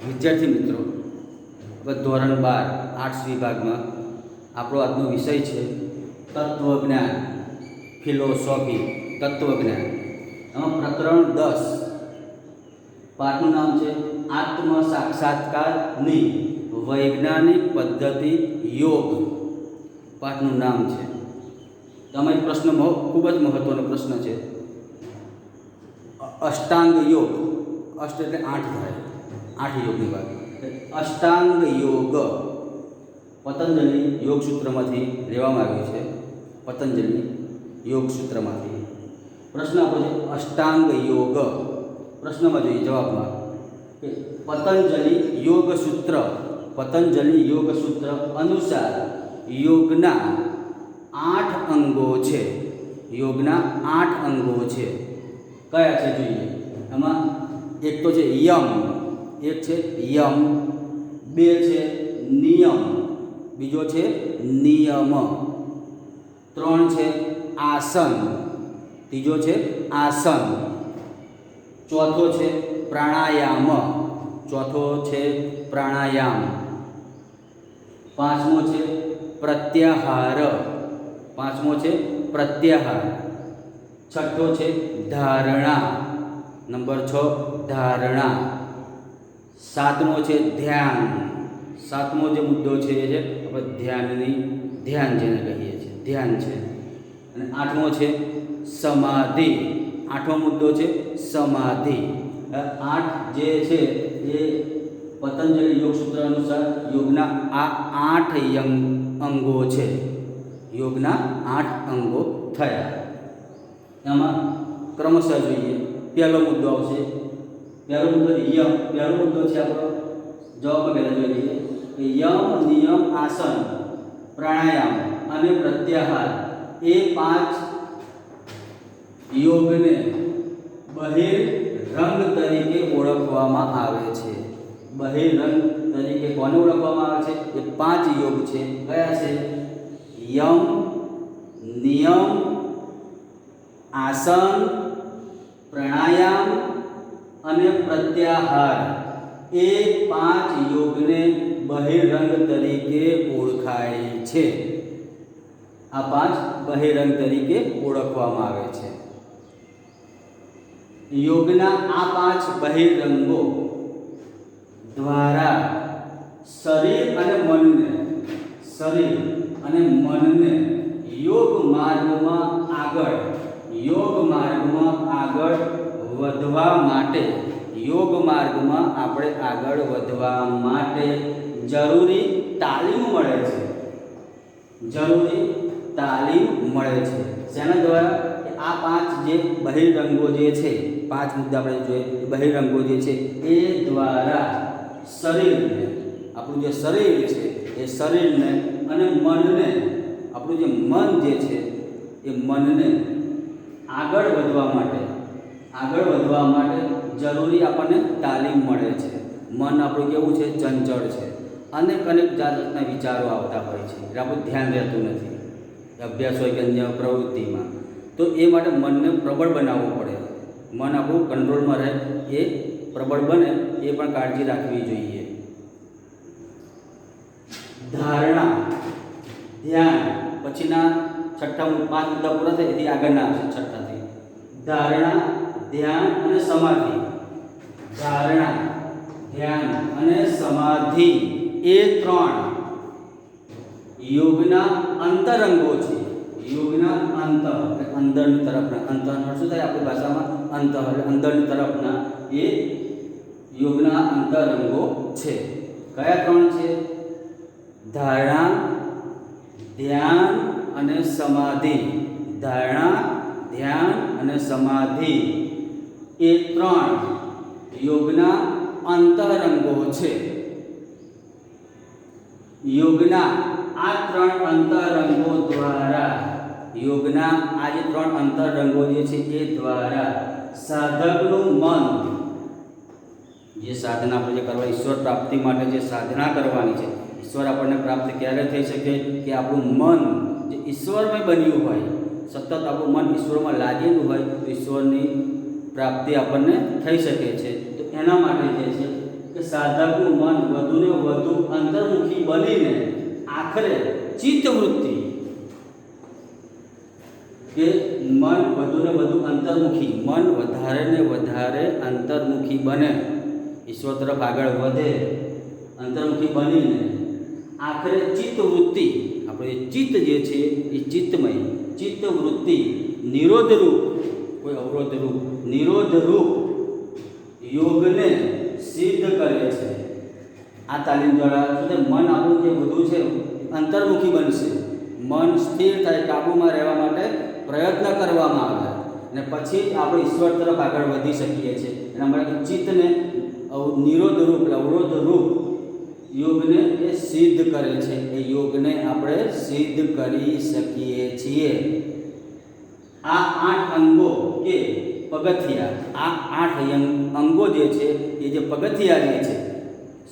વિદ્યાર્થી મિત્રો, ધોરણ 12 આર્ટ્સ વિભાગમાં આપણો આજનો વિષય છે તત્વજ્ઞાન, ફિલોસોફી, તત્વજ્ઞાન. એમાં પ્રકરણ 10, પાઠનું નામ છે આત્મ સાક્ષાત્કારની વૈજ્ઞાનિક પદ્ધતિ યોગ. પાઠનું નામ છે. તમારી પ્રશ્ન ખૂબ જ મહત્વનો પ્રશ્ન છે. અષ્ટાંગ યોગ, અષ્ટ એટલે 8 થાય, 8 યોગની વાત. અષ્ટાંગ યોગ પતંજલિ યોગ સૂત્રમાંથી લેવામાં આવ્યું છે. પતંજલિ યોગ સૂત્રમાંથી પ્રશ્ન આપો છે અષ્ટાંગ યોગ. પ્રશ્નમાં જોઈએ જવાબમાં કે પતંજલિ યોગ સૂત્ર અનુસાર યોગના 8 અંગો છે. યોગના 8 અંગો છે. કયા છે જોઈએ. એમાં એક તો છે યમ, એક છે યમ, બે છે નિયમ, બીજો છે નિયમ, 3 છે આસન, ત્રીજો છે આસન, ચોથો છે પ્રાણાયામ, પાંચમો છે પ્રત્યાહાર, છઠ્ઠો છે ધારણા, નંબર 6 ધારણા, સાતમો છે ધ્યાન. સાતમો જે મુદ્દો છે એ છે આપણે ધ્યાન જેને કહીએ છીએ, ધ્યાન છે. અને આઠમો છે સમાધિ. આઠમો મુદ્દો છે સમાધિ. 8 જે છે એ પતંજલિ યોગ સૂત્ર અનુસાર યોગના આ 8 અંગો છે. યોગના 8 અંગો થયા. એમાં ક્રમશઃ જોઈએ. પહેલો મુદ્દો આવશે. પહેલો મુદ્દો યમ. પહેલો મુદ્દો છે આપણો જવાબમાં પહેલાં જોઈ લઈએ કે યમ, નિયમ, આસન, પ્રાણાયામ અને પ્રત્યાહાર એ 5 યોગને બહિરંગ તરીકે ઓળખવામાં આવે છે. બહિરંગ તરીકે કોને ઓળખવામાં આવે છે? એ 5 યોગ છે. કયા છે? યમ, નિયમ, આસન, પ્રાણાયામ અને પ્રત્યાહાર એ 5 યોગને બહિરંગ તરીકે ઓળખાય છે. આ 5 બહિરંગ તરીકે ઓળખવામાં આવે છે. યોગના આ 5 બહિરંગો દ્વારા શરીર અને મનને યોગ માર્ગમાં આપણે આગળ વધવા માટે જરૂરી તાલીમ મળે છે. શેના દ્વારા? કે આ 5 જે બહિરંગો જે છે, 5 મુદ્દા આપણે જોઈએ. બહિરંગો જે છે એ દ્વારા શરીરને, આપણું જે શરીર છે એ શરીરને અને મનને, આપણું જે મન જે છે એ મનને આગળ વધવા માટે જરૂરી આપણને તાલીમ મળે છે. મન આપણું કેવું છે? ચંચળ છે. અનેક જાતના વિચારો આવતા હોય છે. એટલે આપણું ધ્યાન રહેતું નથી અભ્યાસ હોય કે અન્ય પ્રવૃત્તિમાં. તો એ માટે મનને પ્રબળ બનાવવું પડે. મન આપણું કંટ્રોલમાં રહે, એ પ્રબળ બને એ પણ કાળજી રાખવી જોઈએ. ધારણા, ધ્યાન પછીના છઠ્ઠા 5 મુદ્દા પૂરા થાય એથી આગળના આવશે. છઠ્ઠાથી ધારણા, ધ્યાન અને સમાધિ. ધારણા, ધ્યાન અને સમાધિ એ 3 યોગના અંતરંગો છે. યોગના અંદરની તરફના, અંતર શું થાય આપણી ભાષામાં? અંદરની તરફના એ યોગના અંતરંગો છે. કયા 3 છે? ધારણા, ધ્યાન અને સમાધિ. ધારણા, ધ્યાન અને સમાધિ એ 3 યોગના અંતરંગો છે. યોગના આ 3 અંતરંગો દ્વારા, યોગના આ જે 3 અંતરંગો જે છે એ દ્વારા સાધકનું મન, જે સાધના આપણે કરવા, ઈશ્વર પ્રાપ્તિ માટે જે સાધના કરવાની છે, ઈશ્વર આપણને પ્રાપ્ત ક્યારે થઈ શકે? કે આપણું મન જે ઈશ્વરમય બન્યું હોય, સતત આપણું મન ઈશ્વરમાં લાગેલું હોય તો ઈશ્વરની પ્રાપ્તિ આપણને થઈ શકે છે. તો એના માટે જે છે કે સાધકનું મન વધુને વધુ અંતર્મુખી બનીને આખરે ચિત્તવૃત્તિ, કે મન વધુને વધુ અંતર્મુખી, મન વધારે ને વધારે અંતર્મુખી બને, ઈશ્વર તરફ આગળ વધે, અંતર્મુખી બનીને આખરે ચિત્તવૃત્તિ, આપણે ચિત્ત જે છે એ ચિત્તમય, ચિત્તવૃત્તિ નિરોધરૂપ, કોઈ અવરોધરૂપ, નિરોધરૂપ યોગને સિદ્ધ કરે છે. આ તાલીમ દ્વારા મન આપણું જે બધું છે અંતર્મુખી બનશે, મન સ્થિર થાય, કાબૂમાં રહેવા માટે પ્રયત્ન કરવામાં આવે અને પછી જ આપણે ઈશ્વર તરફ આગળ વધી શકીએ છીએ. એના માટે ચિત્તને નિરોધરૂપ, અવરોધરૂપ યોગને એ સિદ્ધ કરે છે. એ યોગને આપણે સિદ્ધ કરી શકીએ છીએ. આ 8 અંગો કે પગથિયા, આ 8 અંગો જે છે એ જે પગથિયા જે છે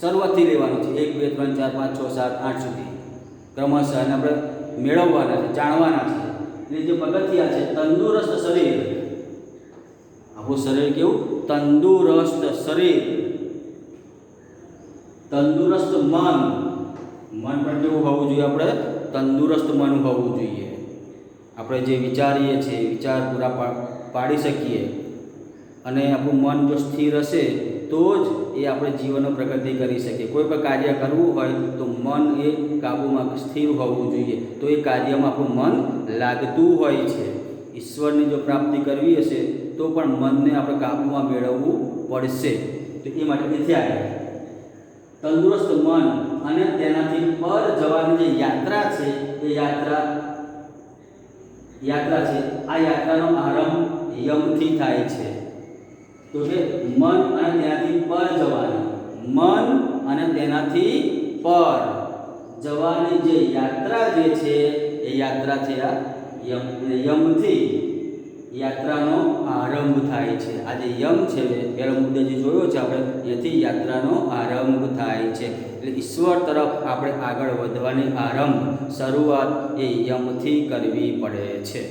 શરૂઆતથી લેવાનું છે, 1 2 3 4 5 6 7 8 સુધી ક્રમશઃ એને આપણે મેળવવાના છે, જાણવાના છે. એટલે જે પગથિયા છે, તંદુરસ્ત શરીર, આપણું શરીર કેવું? તંદુરસ્ત શરીર, તંદુરસ્ત મન, મન પણ કેવું હોવું જોઈએ? આપણે તંદુરસ્ત મન હોવું જોઈએ. આપણે જે વિચારીએ છીએ વિચાર પૂરા પાડી શકીએ અને આપણું મન જો સ્થિર હશે તો જ એ આપણે જીવનમાં પ્રગતિ કરી શકીએ. કોઈ પણ કાર્ય કરવું હોય તો મન એ કાબૂમાં સ્થિર હોવું જોઈએ, તો એ કાર્યમાં આપણું મન લાગતું હોય છે. ઈશ્વરની જો પ્રાપ્તિ કરવી હશે તો પણ મનને આપણે કાબૂમાં મેળવવું પડશે. તો એ માટે એથી આગળ તંદુરસ્ત મન અને તેનાથી પર જવાની જે યાત્રા છે એ યાત્રા છે. આ યાત્રાનો આરંભ યમથી થાય છે. તો કે મન અને તેનાથી પર જવાની, મન અને તેનાથી પર જવાની જે યાત્રા જે છે એ યાત્રા છે આ યમથી યાત્રાનો આરંભ થાય છે. આ જે યમ છે, પહેલો મુદ્દો જે જોયો છે આપણે, એથી યાત્રાનો આરંભ થાય છે. એટલે ઈશ્વર તરફ આપણે આગળ વધવાની આરંભ, શરૂઆત એ યમથી કરવી પડે છે.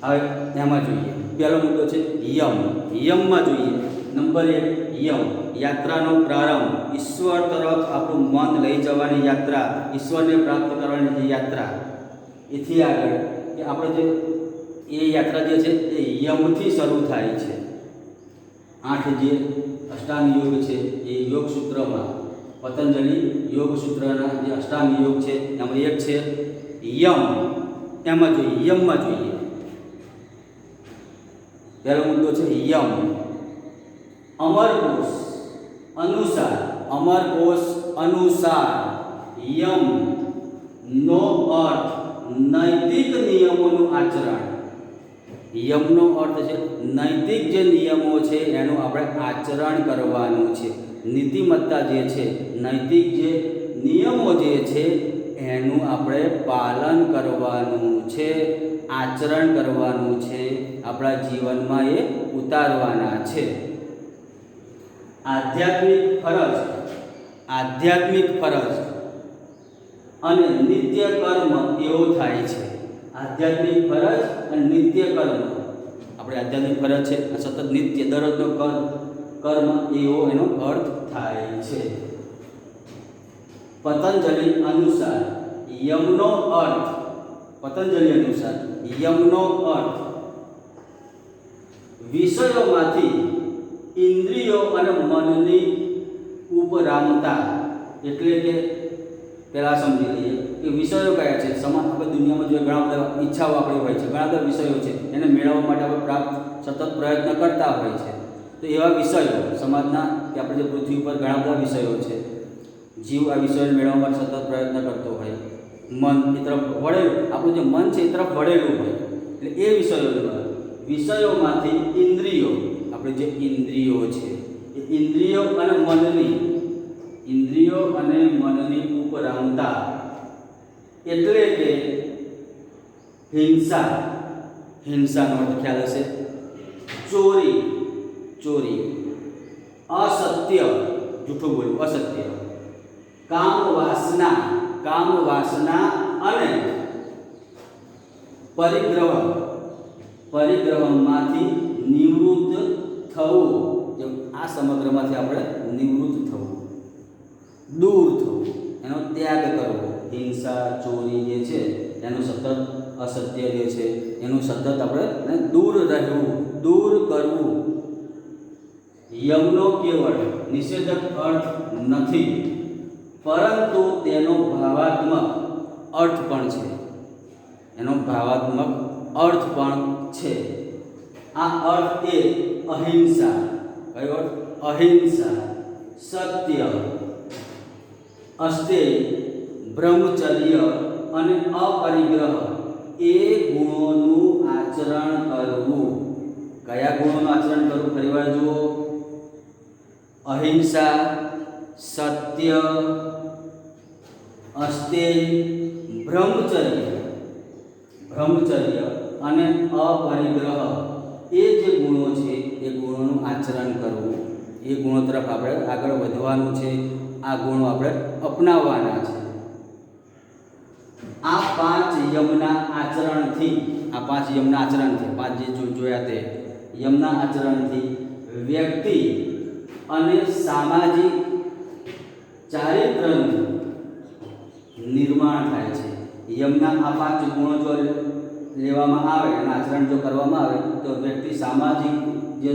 હવે એમાં જોઈએ, પહેલો મુદ્દો છે યમ. યમમાં જોઈએ નંબર 1, યમ યાત્રાનો પ્રારંભ, ઈશ્વર તરફ આપણું મન લઈ જવાની યાત્રા, ઈશ્વરને પ્રાપ્ત કરવાની જે યાત્રા. એથી આગળ કે આપણે જે એ યાત્રા જે છે એ યમથી શરૂ થાય છે. 8 જે અષ્ટાંગ યોગ છે એ યોગ સૂત્રમાં, પતંજલિ યોગ સૂત્રના જે અષ્ટાંગ યોગ છે એમાં એક છે યમ. એમાં જોઈએ, યમમાં જોઈએ પહેલો મુદ્દો છે યમ. અમરકોશ અનુસાર, અમરકોશ અનુસાર યમ નો અર્થ નૈતિક નિયમોનું આચરણ. યમનો અર્થ છે નૈતિક જે નિયમો છે એનું આપણે આચરણ કરવાનું છે. નીતિમત્તા જે છે, નૈતિક જે નિયમો જે છે એનું આપણે પાલન કરવાનું છે, આચરણ કરવાનું છે, આપણા જીવનમાં એ ઉતારવાના છે. આધ્યાત્મિક ફરજ અને નિત્ય કર્મ એવો થાય છે. આધ્યાત્મિક ફરજ અને નિત્ય કર્મ, આપણે આધ્યાત્મિક ફરજ છે સતત નિત્ય દરરોજનો કર્મ એવો એનો અર્થ થાય છે. પતંજલિ અનુસાર યમનો અર્થ, પતંજલિ અનુસાર યમનો અર્થ વિષયોમાંથી ઇન્દ્રિયો અને મનની ઉપરામતા. એટલે કે પહેલાં સમજી લઈએ કે વિષયો કયા છે. આપણે દુનિયામાં જો ઘણા બધા ઈચ્છાઓ આપણી હોય છે, ઘણા બધા વિષયો છે, એને મેળવવા માટે આપણે સતત પ્રયત્ન કરતા હોય છે. તો એવા વિષયો સમાજના કે આપણે જે પૃથ્વી ઉપર ઘણા બધા વિષયો છે, જીવ આ વિષયોને મેળવવા માટે સતત પ્રયત્ન કરતો હોય, મન એ તરફ વળેલું, આપણું જે મન છે એ તરફ વળેલું હોય. એટલે એ વિષયોમાંથી ઇન્દ્રિયો, આપણે જે ઇન્દ્રિયો છે એ ઇન્દ્રિયો અને મનની ઉપરામતા. એટલે કે હિંસાનો અર્થ ખ્યાલ હશે, ચોરી, અસત્ય, જૂઠું બોલવું, અસત્ય, કામ વાસના અને પરિગ્રહમાંથી નિવૃત્ત થવું. સમગ્રમાંથી આપણે નિવૃત્ત થવું, દૂર થવું, એનો ત્યાગ કરવો. હિંસા, ચોરી જે છે એનું સતત, અસત્ય જે છે એનું સતત આપણે દૂર રહેવું, દૂર કરવું. યમનો કેવળ નિષેધક અર્થ નથી, પરંતુ તેનો ભાવાત્મક અર્થ પણ છે. એનો ભાવાત્મક અર્થ પણ છે. આ અર્થ એ અહિંસા, કયો અર્થ? અહિંસા, સત્ય, અસ્તેય, બ્રહ્મચર્ય અને અપરિગ્રહ એ ગુણોનું આચરણ કરવું. કયા ગુણોનું આચરણ કરવું? ફરીવાર જુઓ. અહિંસા, સત્ય, અસ્તેય, બ્રહ્મચર્ય અને અપરિગ્રહ એ જે ગુણો છે એ ગુણોનું આચરણ કરવું. એ ગુણો તરફ આપણે આગળ વધવાનું છે. આ ગુણો આપણે અપનાવવાના છે. આ 5 યમના આચરણથી, પાંચ જે જોયા તે યમના આચરણથી વ્યક્તિ અને સામાજિક ચારિત્ર્યનું નિર્માણ થાય છે. યમના આ 5 ગુણો જો લેવામાં આવે અને આચરણ જો કરવામાં આવે તો વ્યક્તિ સામાજિક જે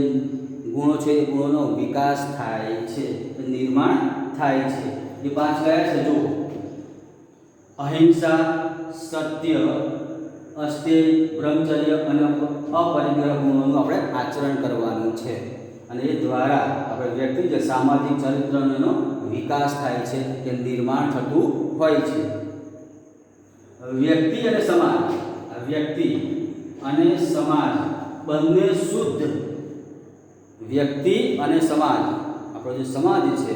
ગુણો છે એ ગુણોનો વિકાસ થાય છે, નિર્માણ થાય છે. એ 5 કયા છે? જુઓ. અહિંસા, સત્ય, અસ્તેય, બ્રહ્મચર્ય અને અપરિગ્રહ ગુણોનું આપણે આચરણ કરવાનું છે. અને એ દ્વારા આપણે વ્યક્તિ જે સામાજિક ચરિત્રનો વિકાસ થાય છે, કે નિર્માણ થતું હોય છે. વ્યક્તિ અને સમાજ, વ્યક્તિ અને સમાજ બંને શુદ્ધ. વ્યક્તિ અને સમાજ, આપણો જે સમાજ છે,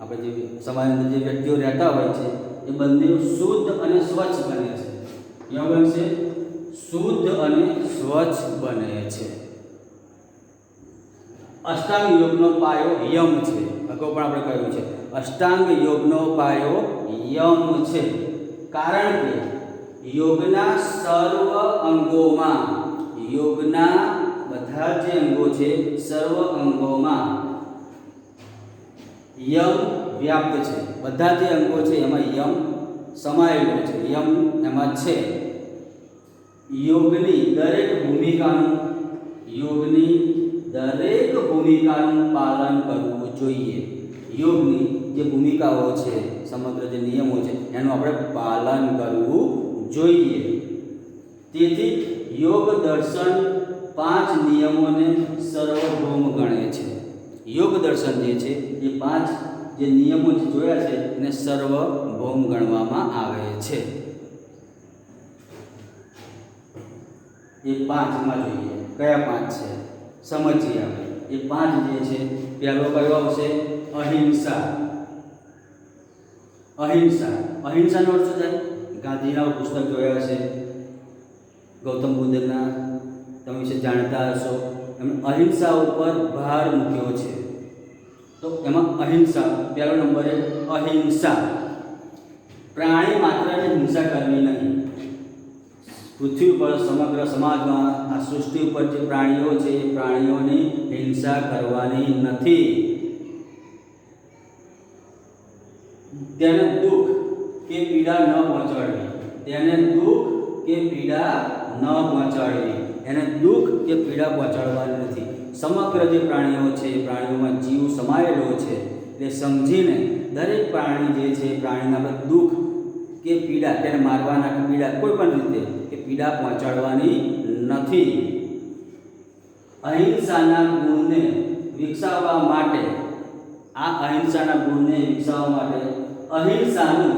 આપણે જે સમાજની અંદર જે વ્યક્તિઓ રહેતા હોય છે એ બંને શુદ્ધ અને સ્વચ્છ બને છે. કેવા બનશે? શુદ્ધ અને સ્વચ્છ બને છે. અષ્ટાંગ યોગનો પાયો યમ છે. અગાઉ પણ આપણે કહ્યું છે અષ્ટાંગ યોગનો પાયો યમ છે. કારણ કે યોગના સર્વ અંગોમાં, યોગના બધા જે અંગો છે સર્વ અંગોમાં યમ વ્યાપ્ત છે. બધા જે અંગો છે એમાં યમ સમાયેલો છે, યમ એમાં છે. યોગની દરેક ભૂમિકાનું પાલન કરવું જોઈએ. યોગની જે ભૂમિકાઓ છે, સમગ્ર જે નિયમો છે એનું આપણે પાલન કરવું જોઈએ. તેથી યોગ દર્શન 5 નિયમોને સર્વભૌમ ગણે છે. યોગ દર્શન જે છે એ 5 જે નિયમો જે જોયા છે એને સર્વભૌમ ગણવામાં આવે છે. એ 5માં જોઈએ કયા 5 છે સમજીએ આપણે. એ 5 જે છે, પહેલો કયો આવશે? અહિંસા. અહિંસાનો અર્થ શું થાય? ગાંધીના પુસ્તક જોયા છે, ગૌતમ બુદ્ધના તમે વિશે જાણતા હશો. એમણે અહિંસા ઉપર ભાર મૂક્યો છે. તો એમાં અહિંસા પહેલો નંબરે અહિંસા. પ્રાણી માત્રને હિંસા કરવી નહીં. પૃથ્વી પર સમગ્ર સમાજમાં આ સૃષ્ટિ ઉપર જે પ્રાણીઓ છે એ પ્રાણીઓની હિંસા કરવાની નથી. તેને દુઃખ કે પીડા ન પહોંચાડવી. એને દુઃખ કે પીડા પહોંચાડવાની નથી. સમગ્ર જે પ્રાણીઓ છે એ પ્રાણીઓમાં જીવ સમાયેલો છે એટલે સમજીને દરેક પ્રાણી જે છે પ્રાણીના આપણે દુઃખ કે પીડા, તેને મારવાના કે પીડા કોઈ પણ રીતે કે પીડા પહોંચાડવાની નથી. અહિંસાના ગુણને વિકસાવવા માટે અહિંસાનું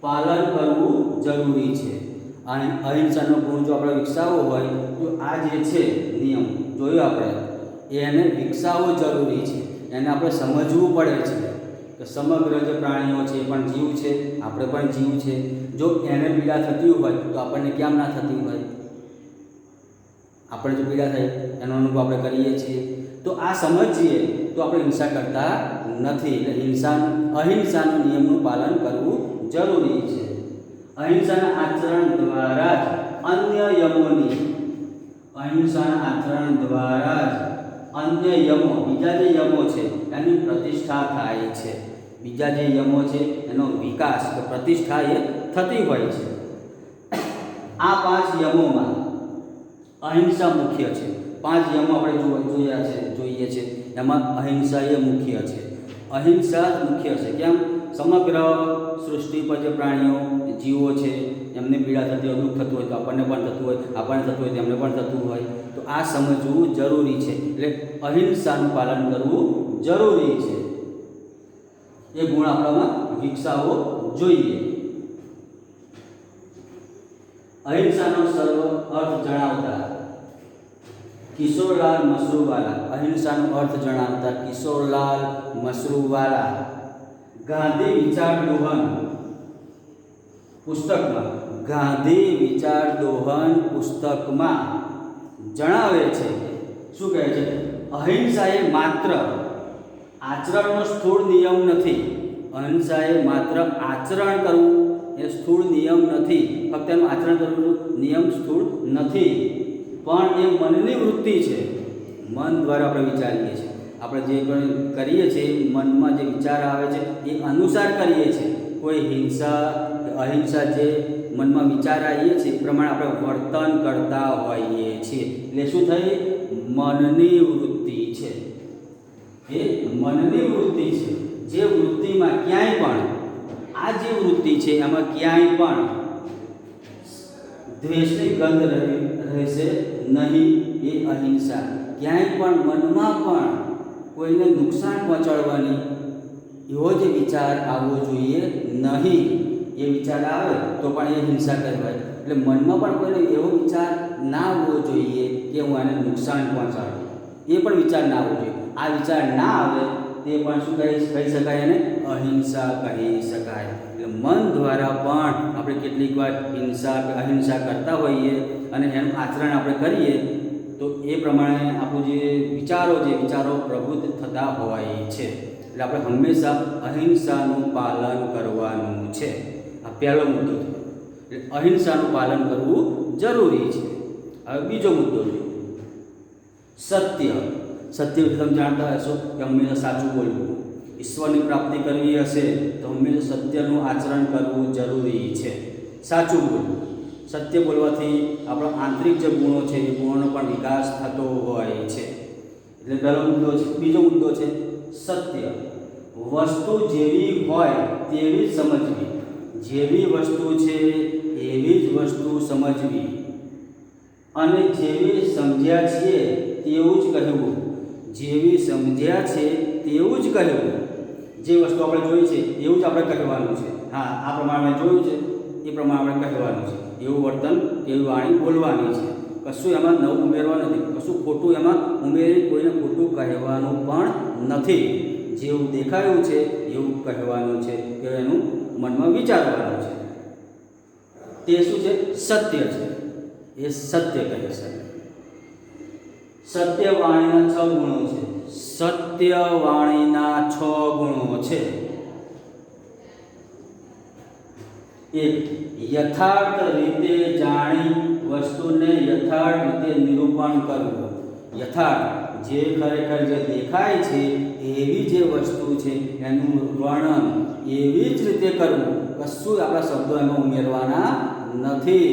પાલન કરવું જરૂરી છે. અને અહિંસાનો ગુણ જો આપણે વિકસાવવો હોય તો આ જે છે નિયમ જોયો આપણે, એને વિકસાવવો જરૂરી છે. એને આપણે સમજવું પડે છે કે સમગ્ર જે પ્રાણીઓ છે એ પણ જીવ છે, આપણે પણ જીવ છે. જો એને પીડા થતી હોય તો આપણને કેમ ના થતી હોય? આપણે જો પીડા થાય એનો અનુભવ આપણે કરીએ છીએ. તો આ સમજીએ તો આપણે હિંસા કરતા નથી. એટલે અહિંસાના નિયમનું પાલન કરવું જરૂરી છે. અહિંસાના આચરણ દ્વારા જ અન્ય अन्य यमो बीजा जे यमो छे एनी प्रतिष्ठा थाय छे। बीजा जे यमो छे एनो विकास के प्रतिष्ठा ए थती होय छे। आ 5 यमोमां अहिंसा मुख्य छे। 5 यमो आपणे જોઈએ છે એમાં અહિંસા એ મુખ્ય છે। અહિંસા મુખ્ય છે કેમ? સમગ્ર સૃષ્ટિ પર જે પ્રાણીઓ જીવો છે એમને પીડા થતી હોય, દુઃખ થતું હોય તો આપણને પણ થતું હોય, આપણને થતું હોય તો એમને પણ થતું હોય, તો આ સમજવું જરૂરી છે। એટલે અહિંસાનું પાલન કરવું જરૂરી છે। એ ગુણ આપણામાં વિકસાવવો જોઈએ। અહિંસાનો સર્વ અર્થ જણાવતા કિશોરલાલ મશરૂવાલા અહિંસાનો અર્થ જણાવતા કિશોરલાલ મશરૂવાલા ગાંધી વિચાર દોહન પુસ્તકમાં ગાંધી વિચાર દોહન પુસ્તકમાં જણાવે છે। શું કહે છે? અહિંસા એ માત્ર આચરણનો સ્થૂળ નિયમ નથી। અહિંસા એ માત્ર આચરણ કરવું એ સ્થૂળ નિયમ નથી। ફક્ત એનું આચરણ કરવું નિયમ સ્થૂળ નથી, પણ એ મનની વૃત્તિ છે। મન દ્વારા આપણે વિચારીએ છીએ, આપણે જે પણ કરીએ છીએ મનમાં જે વિચાર આવે છે એ અનુસાર કરીએ છીએ। કોઈ હિંસા અહિંસા જે મનમાં વિચાર આવીએ છીએ એ પ્રમાણે આપણે વર્તન કરતા હોઈએ છીએ। એટલે શું થઈ? મનની વૃત્તિ છે। એ મનની વૃત્તિ છે। જે વૃત્તિમાં ક્યાંય પણ આ જે વૃત્તિ છે એમાં ક્યાંય પણ દ્વેષની ગંધ રહેશે નહીં। એ અહિંસા ક્યાંય પણ મનમાં પણ કોઈને નુકસાન પહોંચાડવાની એવો જે વિચાર આવવો જોઈએ નહીં। એ વિચાર આવે તો પણ એ હિંસા કહેવાય। એટલે મનમાં પણ કોઈને એવો વિચાર ના આવવો જોઈએ કે હું આને નુકસાન પહોંચાડું, એ પણ વિચાર ના આવવો જોઈએ। આ વિચાર ના આવે તે પણ શું કહી શકાય? એને અહિંસા કહી શકાય। એટલે મન દ્વારા પણ આપણે કેટલીક વાર હિંસા કે અહિંસા કરતા હોઈએ અને એનું આચરણ આપણે કરીએ તો એ પ્રમાણે આપણું જે વિચારો પ્રભુત્વ થતા હોય છે। એટલે આપણે હંમેશા અહિંસાનું પાલન કરવાનું છે। આ પહેલો મુદ્દો થયો। એટલે અહિંસાનું પાલન કરવું જરૂરી છે। હવે બીજો મુદ્દો જોઈએ, સત્ય। સત્ય વિશે તમે જાણતા હશો કે હંમેશા સાચું બોલવું। ઈશ્વરની પ્રાપ્તિ કરવી હશે તો હંમેશા સત્યનું આચરણ કરવું જરૂરી છે। સાચું બોલવું, સત્ય બોલવાથી આપણા આંતરિક જે ગુણો છે એ ગુણોનો પણ વિકાસ થતો હોય છે। એટલે પહેલો મુદ્દો છે। બીજો મુદ્દો છે સત્ય। વસ્તુ જેવી હોય તેવી જ સમજવી। જેવી વસ્તુ છે એવી જ વસ્તુ સમજવી અને જેવી સમજ્યા છીએ તેવું જ કહેવું। જેવી સમજ્યા છે તેવું જ કહેવું। જે વસ્તુ આપણે જોઈ છે એવું જ આપણે કહેવાનું છે। હા, આ પ્રમાણે જોયું છે એ પ્રમાણે આપણે કહેવાનું છે। એવું વર્તન એવી વાણી બોલવાની છે। કશું એમાં નવું ઉમેરવાનું નથી, કશું ખોટું એમાં ઉમેરી કોઈને ખોટું કહેવાનું પણ નથી। જેવું દેખાયું છે એવું કહેવાનું છે કે એનું મનમાં વિચારવાનું છે। તે શું છે? સત્ય છે। એ સત્ય કહે છે। સત્ય વાણીના 6 ગુણો છે। સત્ય વાણીના 6 ગુણો છે। 1. યથાર્થ રીતે જાણી વસ્તુને યથાર્થ રીતે નિરૂપણ કરવું। યથાર્થ જે ખરેખર જે દેખાય છે એવી જે વસ્તુ છે એનું વર્ણન એવી જ રીતે કરવું। કશું આપણા શબ્દો એમાં ઉમેરવાના નથી।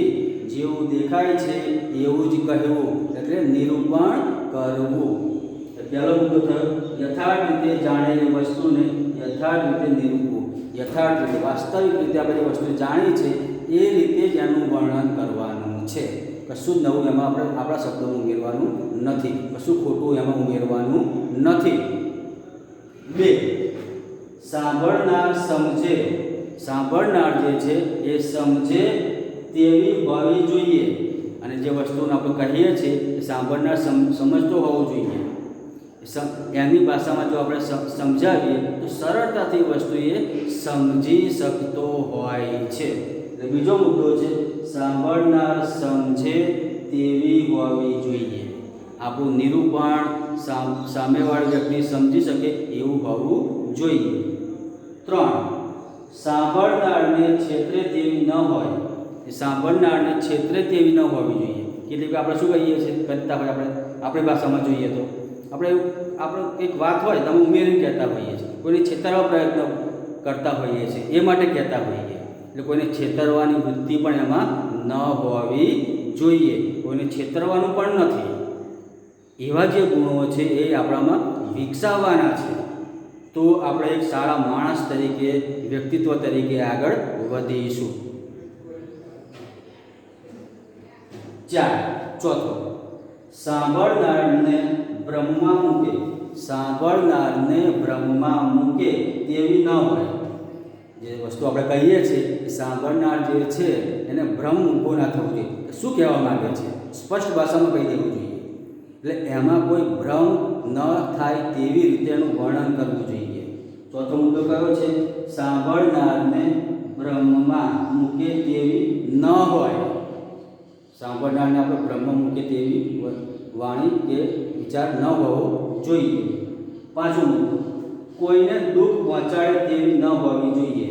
જેવું દેખાય છે એવું જ કહેવું, એટલે નિરૂપણ કરવું। પહેલો મુદ્દો થયો યથાર્થ રીતે જાણેલી વસ્તુને યથાર્થ રીતે નિરૂપવું। યથાર્થ રીતે વાસ્તવિક રીતે આપણે જે વસ્તુ જાણી છે એ રીતે જ એનું વર્ણન કરવાનું છે। કશું જ નવું એમાં આપણે આપણા શબ્દોમાં ઉમેરવાનું નથી, કશું ખોટું એમાં ઉમેરવાનું નથી। 2. સાંભળનાર સમજે। સાંભળનાર જે છે એ સમજે તેવી હોવી જોઈએ। અને જે વસ્તુને આપણે કહીએ છીએ એ સાંભળનાર સમજતો હોવો જોઈએ। એમની ભાષામાં જો આપણે સમજાવીએ તો સરળતાથી વસ્તુ એ સમજી શકતો હોય છે। એટલે બીજો મુદ્દો છે સાંભળનાર સમજે તેવી હોવી જોઈએ। આપણું નિરૂપણ સામેવાળી વ્યક્તિ સમજી શકે એવું હોવું જોઈએ। 3. સાંભળનારને છેતરે તેવી ન હોય। સાંભળનારને છેતરે તેવી ન હોવી જોઈએ। કેટલીક આપણે શું કહીએ છીએ કરતા હોય આપણી ભાષામાં જોઈએ તો આપણે એક વાત હોય તમે ઉમેરીને કહેતા હોઈએ છીએ, કોઈને છેતરવા પ્રયત્ન કરતા હોઈએ છીએ એ માટે કહેતા હોઈએ. એટલે કોઈને છેતરવાની વૃત્તિ પણ એમાં ન હોવી જોઈએ. કોઈને છેતરવાનું પણ નથી. એવા જે ગુણો છે એ આપણામાં વિકસાવવાના છે, તો આપણે એક સારા માણસ તરીકે, વ્યક્તિત્વ તરીકે આગળ વધીશું. ચોથો, સાંભળનારને બ્રહ્મમાં મૂકે. સાંભળનારને બ્રહ્મમાં મૂકે તેવી ન હોય. જે વસ્તુ આપણે કહીએ છીએ એ સાંભળનાર જે છે એને ભ્રમ ઊભો ના થવો જોઈએ. શું કહેવા માંગે છે સ્પષ્ટ ભાષામાં કહી દેવું જોઈએ. એટલે એમાં કોઈ ભ્રમ ન થાય તેવી રીતે એનું વર્ણન કરવું જોઈએ. ચોથો મુદ્દો કયો છે? સાંભળનારને બ્રહ્મમાં મૂકે તેવી ન હોય. સાંભળનારને આપણે બ્રહ્મ મૂકે તેવી વાણી કે વિચાર ન હોવો જોઈએ. પાંચમો મુદ્દો, કોઈને દુઃખ પહોંચાડે તેવી ન હોવી જોઈએ.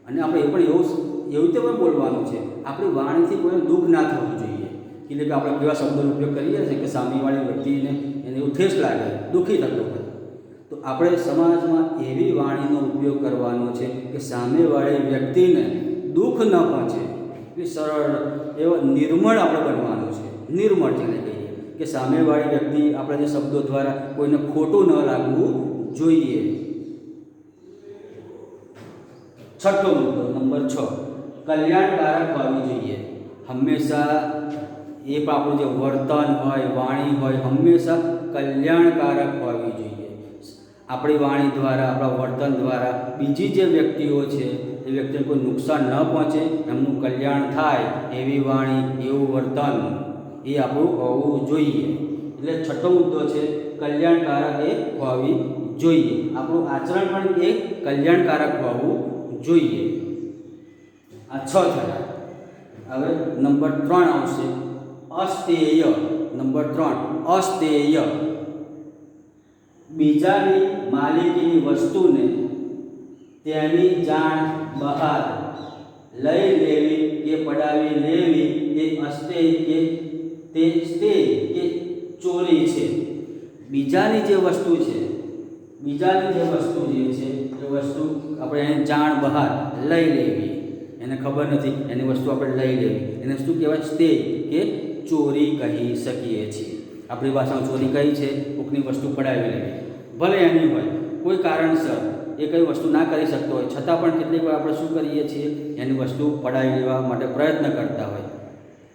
અને આપણે એ પણ એવી રીતે પણ બોલવાનું છે, આપણી વાણીથી કોઈને દુઃખ ના થવું જોઈએ. એટલે કે આપણે કેવા શબ્દોનો ઉપયોગ કરીએ છીએ કે સામેવાળી વ્યક્તિને એને એવું ઠેસ લાગે, દુઃખી થતો હોય, તો આપણે સમાજમાં એવી વાણીનો ઉપયોગ કરવાનો છે કે સામેવાળી વ્યક્તિને દુઃખ ન પહોંચે. એટલે સરળ એવા નિર્મળ આપણે બનવાનું છે. નિર્મળ જેને કહીએ કે સામેવાળી વ્યક્તિ આપણા જે શબ્દો દ્વારા કોઈને ખોટું ન લાગવું જોઈએ. છઠ્ઠો મુદ્દો નંબર 6, કલ્યાણકારક હોવી જોઈએ. હંમેશા એ આપણું જે વર્તન હોય, વાણી હોય, હંમેશા કલ્યાણકારક હોવી જોઈએ. આપણી વાણી દ્વારા, આપણા વર્તન દ્વારા બીજી જે વ્યક્તિઓ છે એ વ્યક્તિને કોઈ નુકસાન ન પહોંચે, એમનું કલ્યાણ થાય એવી વાણી, એવું વર્તન એ આપણું હોવું જોઈએ. એટલે છઠ્ઠો મુદ્દો છે કલ્યાણકારક એ હોવી જોઈએ. આપણું આચરણ પણ એ કલ્યાણકારક હોવું જોઈએ. આ 6 થયા. હવે નંબર 3 આવશે અસ્તેય. નંબર 3 અસ્તેય. બીજાની માલિકીની વસ્તુને તેની જાણ બહાર લઈ લેવી કે પડાવી લેવી એ અસ્તેય કે તે સ્તેય કે ચોરી છે. બીજાની જે વસ્તુ છે, બીજાની જે વસ્તુ જે છે એ વસ્તુ આપણે એની જાણ બહાર લઈ લેવી. એને ખબર નથી, એની વસ્તુ આપણે લઈ લેવી, એને શું કહેવાય? સ્તેય કે ચોરી કહી શકીએ છીએ. આપણી ભાષામાં ચોરી કઈ છે? કોઈકની વસ્તુ પડાવી લેવી. ભલે એની હોય, કોઈ કારણસર એ કઈ વસ્તુ ના કરી શકતો હોય, છતાં પણ કેટલીક વાર આપણે શું કરીએ છીએ? એની વસ્તુ પડાવી લેવા માટે પ્રયત્ન કરતા હોય.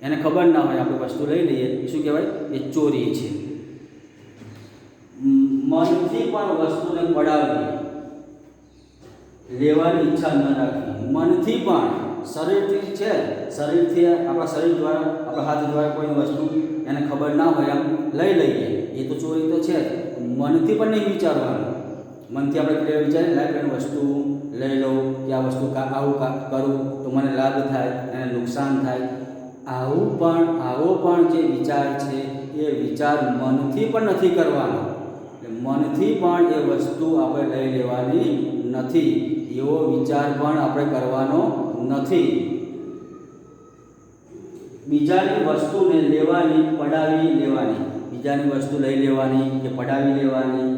એને ખબર ના હોય, આપણે વસ્તુ લઈ લઈએ, એ શું કહેવાય? એ ચોરી છે. મનથી પણ વસ્તુને પડાવવી, લેવાની ઈચ્છા ન રાખવી. મનથી પણ, શરીરથી છે, શરીરથી આપણા શરીર દ્વારા, આપણા હાથ દ્વારા કોઈ વસ્તુ એને ખબર ના હોય આમ લઈ લઈએ, એ તો ચોરી તો છે. મનથી પણ નહીં વિચારવાનું. મનથી આપણે વિચારીએ લાઈક એની વસ્તુ લઈ લઉં કે આ વસ્તુ આવું કરું તો મને લાભ થાય, એને નુકસાન થાય. આવો પણ જે વિચાર છે એ વિચાર મનથી પણ નથી કરવાનો. મનથી પણ એ વસ્તુ આપણે લઈ લેવાની નથી. એવો વિચાર પણ આપણે કરવાનો નથી. બીજાની વસ્તુને લેવાની, પડાવી લેવાની. બીજાની વસ્તુ લઈ લેવાની કે પડાવી લેવાની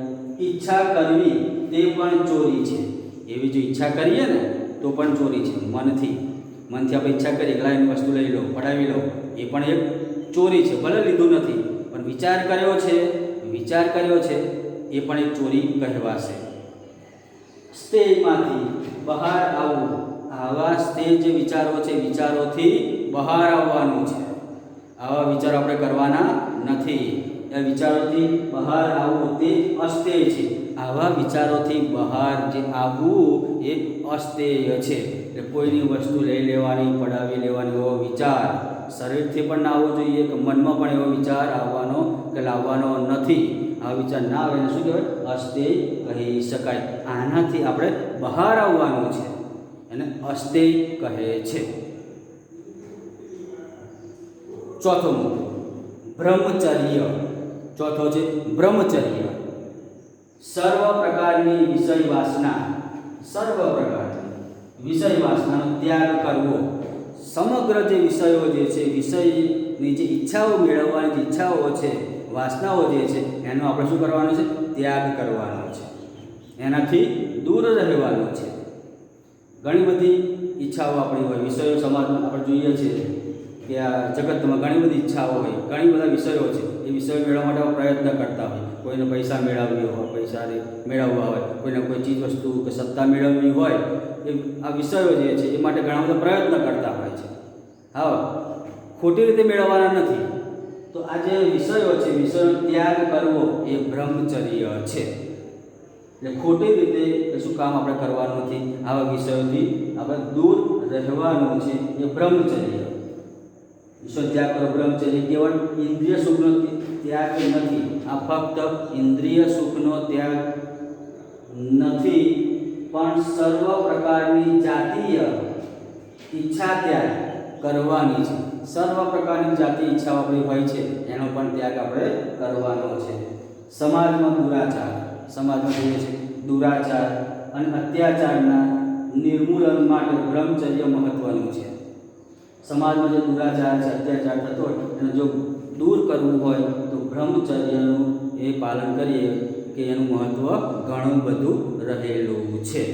ઈચ્છા કરવી તે પણ ચોરી છે. એવી જો ઈચ્છા કરીએ ને તો પણ ચોરી છે. મનથી આપણે ઈચ્છા કરીએ કે એની વસ્તુ લઈ લો, પડાવી લો, એ પણ એક ચોરી છે. ભલે લીધું નથી પણ વિચાર કર્યો છે એ પણ એક ચોરી કહેવાશે. સ્તેયમાંથી બહાર આવવું. આવા સ્તેય જે વિચારો છે, વિચારોથી બહાર આવવાનું છે. આવા વિચારો આપણે કરવાના નથી. એ વિચારોથી બહાર આવવું તે અસ્તેય છે. આવા વિચારોથી બહાર જે આવવું એ અસ્તેય છે. એટલે કોઈની વસ્તુ લઈ લેવાની, પડાવી લેવાની એવો વિચાર શરીરથી પણ ના આવવો જોઈએ, કે મનમાં પણ એવો વિચાર આવવાનો કે લાવવાનો નથી. આ વિચાર ના આવે એને શું કહેવાય? અસ્તેય કહી શકાય. આનાથી આપણે બહાર આવવાનું છે, એને અસ્તેય કહે છે. ચોથો મુદ્દો બ્રહ્મચર્ય. ચોથો છે બ્રહ્મચર્ય. સર્વ પ્રકારની વિષય વાસનાનો ત્યાગ કરવો. સમગ્ર જે વિષયો જે છે, વિષયની જે ઈચ્છાઓ મેળવવાની જે ઈચ્છાઓ છે, વાસનાઓ જે છે એનો આપણે શું કરવાનો છે? ત્યાગ કરવાનો છે, એનાથી દૂર રહેવાનું છે. ઘણી બધી ઈચ્છાઓ આપણી હોય, વિષયો સમાજમાં આપણે જોઈએ છીએ કે આ જગતમાં ઘણી બધી ઈચ્છાઓ હોય, ઘણી બધા વિષયો છે. એ વિષયો મેળવવા માટે આપણે પ્રયત્ન કરતા હોય. કોઈને પૈસા મેળવવી હોય, પૈસા મેળવવા હોય, કોઈને કોઈ ચીજ વસ્તુ કે સત્તા મેળવવી હોય, એ આ વિષયો જે છે એ માટે ઘણા બધા પ્રયત્ન કરતા હોય છે. હા, ખોટી રીતે મેળવવાના નથી. તો આ જે વિષયો છે, વિષયોનો ત્યાગ કરવો એ બ્રહ્મચર્ય છે. એટલે ખોટી રીતે કશું કામ આપણે કરવાનું નથી. આવા વિષયોથી આપણે દૂર રહેવાનું છે, એ બ્રહ્મચર્ય. વિષય ત્યાગ કરો, બ્રહ્મચર્ય કેવળ ઇન્દ્રિય સુખનો ત્યાગ નથી. આ ફક્ત ઇન્દ્રિય સુખનો ત્યાગ નથી, પણ સર્વ પ્રકારની જાતીય ઈચ્છા ત્યાગ કરવાની છે. સર્વ પ્રકારની જાતિ ઈચ્છાઓ આપણી હોય છે એનો પણ ત્યાગ આપણે કરવાનો છે. સમાજમાં દુરાચાર, સમાજમાં જોઈએ છે દુરાચાર અને અત્યાચારના નિર્મૂલન માટે બ્રહ્મચર્ય મહત્વનું છે. સમાજમાં જે દુરાચાર છે, અત્યાચાર થતો હોય એને જો દૂર કરવું હોય તો બ્રહ્મચર્યનું એ પાલન કરીએ કે એનું મહત્વ ઘણું બધું રહેલું છે.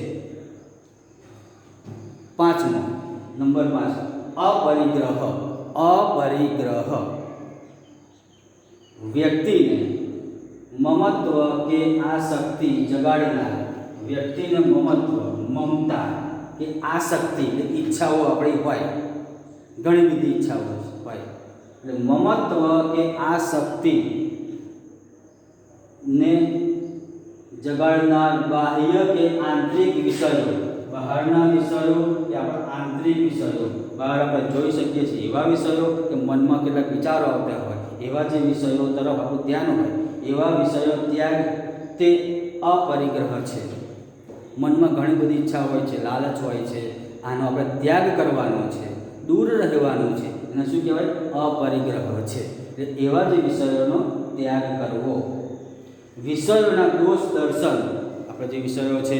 પાંચમો, નંબર 5, અપરિગ્રહ. અપરિગ્રહ વ્યક્તિને મમત્વ કે આસક્તિ જગાડનાર, વ્યક્તિને મમત્વ, મમતા કે આસક્તિ કે ઈચ્છાઓ આપણી હોય, ઘણી બધી ઈચ્છાઓ હોય, એટલે મમત્વ કે આસક્તિ ને જગાડનાર બાહ્ય કે આંતરિક વિષયો, બહારના વિષયો કે આપણા આંતરિક વિષયો, બહાર આપણે જોઈ શકીએ છીએ એવા વિષયો કે મનમાં કેટલાક વિચારો આવતા હોય, એવા જે વિષયો તરફ આપણું ધ્યાન હોય, એવા વિષયો ત્યાગ તે અપરિગ્રહ છે. મનમાં ઘણી બધી ઈચ્છા હોય છે, લાલચ હોય છે, આનો આપણે ત્યાગ કરવાનો છે, દૂર રહેવાનું છે. એને શું કહેવાય? અપરિગ્રહ છે. એટલે એવા જે વિષયોનો ત્યાગ કરવો. વિષયોના દોષ દર્શન, આપણે જે વિષયો છે,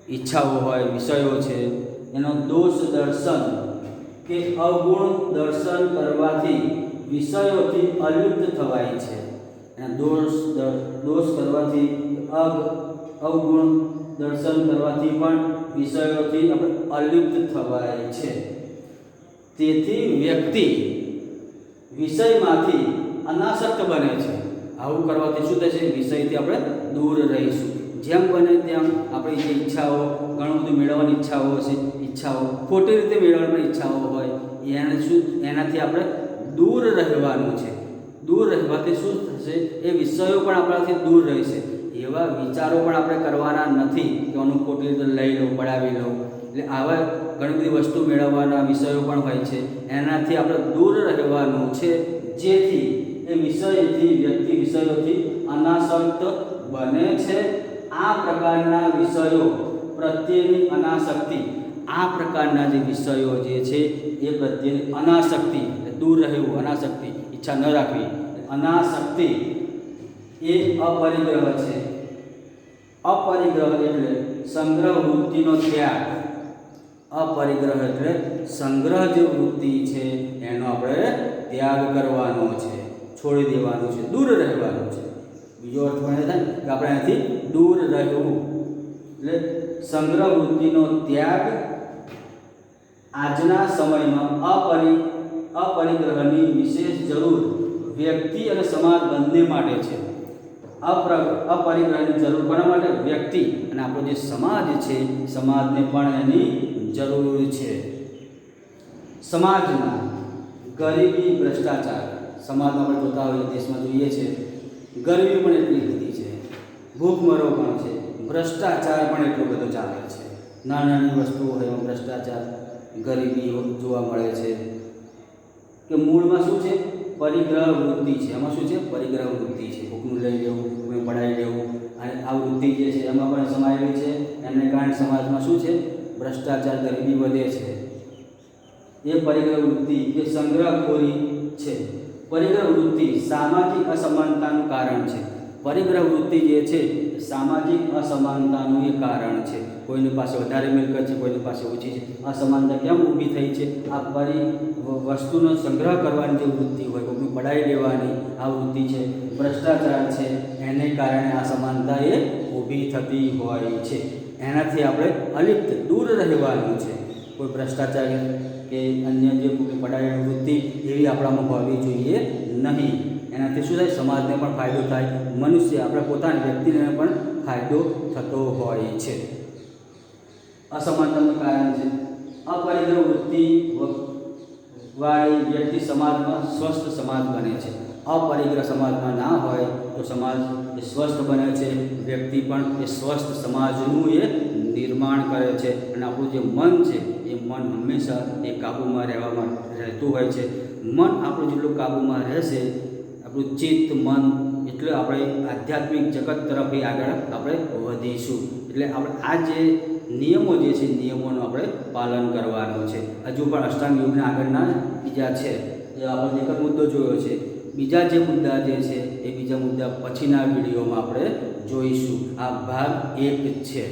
ઈચ્છાઓ હોય, વિષયો છે, એનો દોષ દર્શન કે અવગુણ દર્શન કરવાથી વિષયોથી અલિપ્ત થવાય છે. એના દોષ કરવાથી, અવગુણ દર્શન કરવાથી પણ વિષયોથી આપણે અલિપ્ત થવાય છે. તેથી વ્યક્તિ વિષયમાંથી અનાસક્ત બને છે. આવું કરવાથી શું થશે? વિષયથી આપણે દૂર રહીશું. જેમ બને તેમ આપણી જે ઈચ્છાઓ, ઘણું બધું મેળવવાની ઈચ્છાઓ હશે, ઈચ્છાઓ ખોટી રીતે મેળવવાની ઈચ્છાઓ હોય, એનાથી આપણે દૂર રહેવાનું છે. દૂર રહેવાથી શું થશે? એ વિષયો પણ આપણાથી દૂર રહેશે. એવા વિચારો પણ આપણે કરવાના નથી કે આનું ખોટી રીતે લઈ લઉં, પડાવી લઉં. એટલે આવા ઘણી બધી વસ્તુ મેળવવાના વિષયો પણ હોય છે, એનાથી આપણે દૂર રહેવાનું છે, જેથી એ વિષયથી વ્યક્તિ વિષયોથી અનાસક્ત બને છે. આ પ્રકારના વિષયો પ્રત્યેની અનાસક્તિ, આ પ્રકારના જે વિષયો જે છે એ પ્રત્યેની અનાસક્તિ, દૂર રહેવું, અનાસક્તિ, ઈચ્છા ન રાખવી, અનાસક્તિ એ અપરિગ્રહ છે. અપરિગ્રહ એટલે સંગ્રહ વૃત્તિનો ત્યાગ. અપરિગ્રહ એટલે સંગ્રહ જે વૃત્તિ છે એનો આપણે ત્યાગ કરવાનો છે, છોડી દેવાનું છે, દૂર રહેવાનું છે. બીજો અર્થ પણ એ થાય કે આપણે એનાથી દૂર રહેવું. એટલે સંગ્રહ વૃત્તિનો ત્યાગ આજના સમયમાં અપરિગ્રહની વિશેષ જરૂર વ્યક્તિ અને સમાજ બંને માટે છે. અપરિગ્રહની જરૂર કોના માટે? વ્યક્તિ અને આપણો જે સમાજ છે, સમાજને પણ એની જરૂર છે. સમાજમાં ગરીબી, ભ્રષ્ટાચાર, સમાજમાં આપણે જોતા હોઈએ, દેશમાં જોઈએ છે, ગરીબી પણ એટલી બધી છે, ભૂખમરો પણ છે, ભ્રષ્ટાચાર પણ એટલો બધો ચાલે છે. નાની નાની વસ્તુઓ હોય એમાં ભ્રષ્ટાચાર, ગરીબી જોવા મળે છે. કે મૂળમાં શું છે? પરિગ્રહ વૃત્તિ છે. એમાં શું છે? પરિગ્રહ વૃત્તિ છે. ભૂખનું લઈ લેવું, કોઈ પડાવી લેવું, અને આ વૃત્તિ જે છે એમાં પણ સમાયેલી છે. એમને કારણે સમાજમાં શું છે? ભ્રષ્ટાચાર, ગરીબી વધે છે. એ પરિગ્રહ વૃત્તિ કે સંગ્રહખોરી છે. પરિગ્રહ વૃત્તિ સામાજિક અસમાનતાનું કારણ છે. પરિગ્રહ વૃત્તિ જે છે સામાજિક અસમાનતાનું એ કારણ છે. કોઈની પાસે વધારે મિલકત છે, કોઈની પાસે ઓછી છે. અસમાનતા કેમ ઊભી થઈ છે? આ વસ્તુનો સંગ્રહ કરવાની જે વૃત્તિ હોય, કોઈની પડાવી લેવાની આ વૃત્તિ છે, ભ્રષ્ટાચાર છે, એને કારણે આ સમાનતા એ ઊભી થતી હોય છે. એનાથી આપણે અલિપ્ત દૂર રહેવાનું છે. કોઈ ભ્રષ્ટાચાર કે અન્ય જે પડાવેલી વૃત્તિ એવી આપણામાં હોવી જોઈએ નહીં. એનાથી શું થાય? સમાજને પણ ફાયદો થાય, મનુષ્ય આપણે પોતાની વ્યક્તિને પણ ફાયદો થતો હોય છે. અસમાનતાનું કારણ છે અપરિગ્રહ વૃત્તિ વાળી વ્યક્તિ સમાજમાં સ્વસ્થ સમાજ બને છે. અપરિગ્રહ સમાજમાં ના હોય તો સમાજ એ સ્વસ્થ બને છે. વ્યક્તિ પણ એ સ્વસ્થ સમાજનું એ નિર્માણ કરે છે. અને આપણું જે મન છે એ મન હંમેશા એ કાબૂમાં રહેતું હોય છે. મન આપણું જેટલું કાબૂમાં રહેશે, આપણું ચિત્ત મન, એટલે આપણે આધ્યાત્મિક જગત તરફ આગળ આપણે વધીશું. એટલે આપણે આ જે નિયમો જે છે, નિયમોનું આપણે પાલન કરવાનું છે. હજુ પણ અષ્ટાંગ યોગના આગળના બીજા છે, એ આપણે એક જ મુદ્દો જોયો છે. બીજા જે મુદ્દા જે છે એ બીજા મુદ્દા પછીના વિડીયોમાં આપણે જોઈશું. આ ભાગ 1 છે.